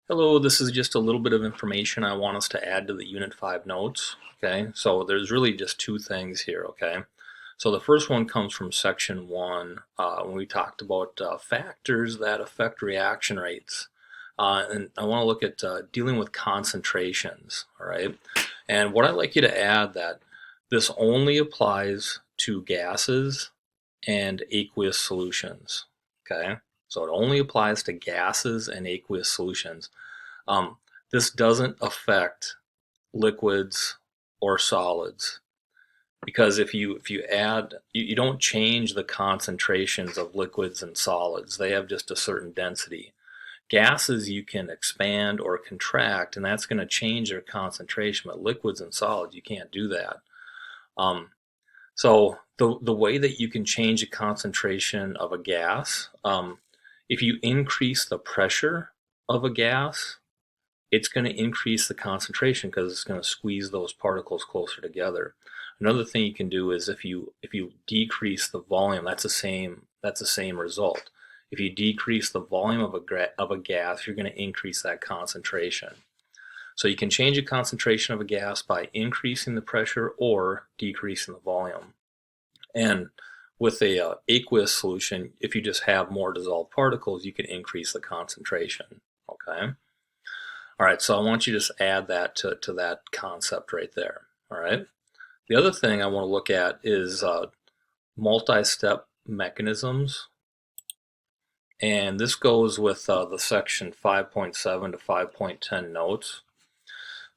Hello, this is just a little bit of information I want us to add to the Unit 5 notes. Okay, so there's really just two things here. Okay, so the first one comes from Section 1 when we talked about factors that affect reaction rates. And I want to look at dealing with concentrations. All right, and what I'd like you to add that this only applies to gases and aqueous solutions. Okay, so it only applies to gases and aqueous solutions. Um, this doesn't affect liquids or solids because if you add you don't change the concentrations of liquids and solids. They have just a certain density. Gases you can expand or contract, and that's going to change their concentration. But liquids and solids you can't do that. Um, so the way that you can change the concentration of a gas, if you increase the pressure of a gas, it's going to increase the concentration because it's going to squeeze those particles closer together. Another thing you can do is if you decrease the volume, that's the same result. If you decrease the volume of a gas, you're going to increase that concentration. So you can change the concentration of a gas by increasing the pressure or decreasing the volume. And with a aqueous solution, if you just have more dissolved particles, you can increase the concentration. Okay. All right, so I want you to just add that to that concept right there. All right. The other thing I want to look at is multi-step mechanisms. And this goes with the section 5.7 to 5.10 notes.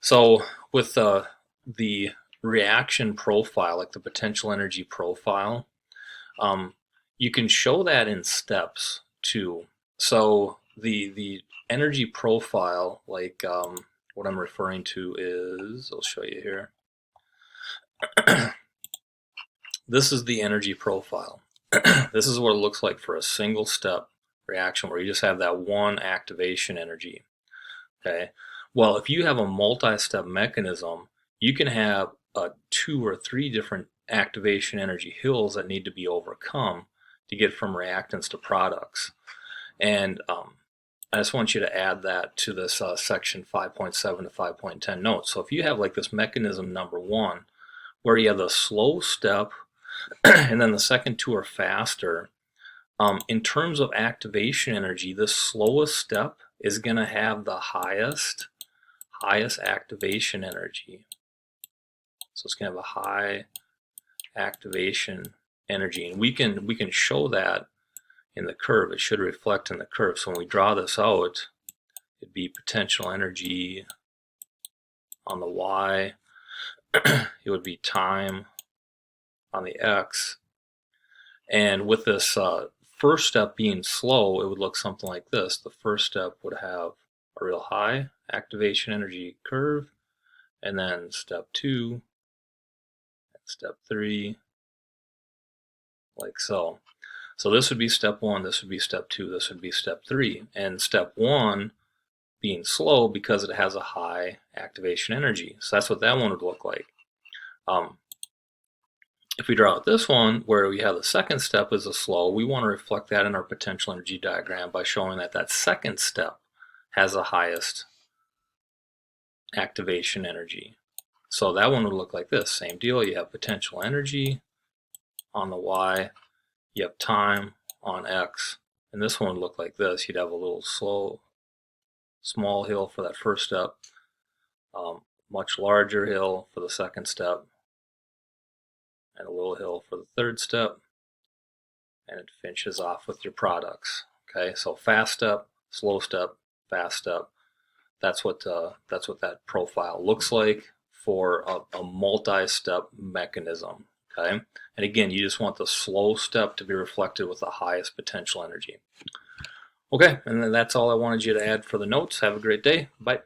So with the reaction profile, like the potential energy profile, you can show that in steps too. So the energy profile, like what I'm referring to is, I'll show you here. This is the energy profile. This is what it looks like for a single step reaction where you just have that one activation energy. Okay. Well, if you have a multi-step mechanism, you can have 2 or 3 different activation energy hills that need to be overcome to get from reactants to products. And I just want you to add that to this section 5.7 to 5.10 notes. So if you have like this mechanism number 1, where you have the slow step and then the second 2 are faster, in terms of activation energy, the slowest step is going to have the highest activation energy. So it's going to have a high activation energy, and we can show that in the curve. It should reflect in the curve. So when we draw this out, it'd be potential energy on the y, it would be time on the x, and with this first step being slow, it would look something like this. The first step would have a real high activation energy curve, and then step 2, and step 3, like so. So this would be step 1, this would be step 2, this would be step 3. And step 1 being slow because it has a high activation energy. So that's what that one would look like. If we draw out this one where we have the second step as a slow, we want to reflect that in our potential energy diagram by showing that that second step has the highest activation energy. So that one would look like this. Same deal. You have potential energy on the y, you have time on x, and this one would look like this. You'd have a little small hill for that first step, much larger hill for the second step, and a little hill for the third step, and it finishes off with your products. Okay, so fast step, slow step, fast step. That's what that profile looks like for a multi-step mechanism. Okay, and again, you just want the slow step to be reflected with the highest potential energy. Okay, and then that's all I wanted you to add for the notes. Have a great day. Bye.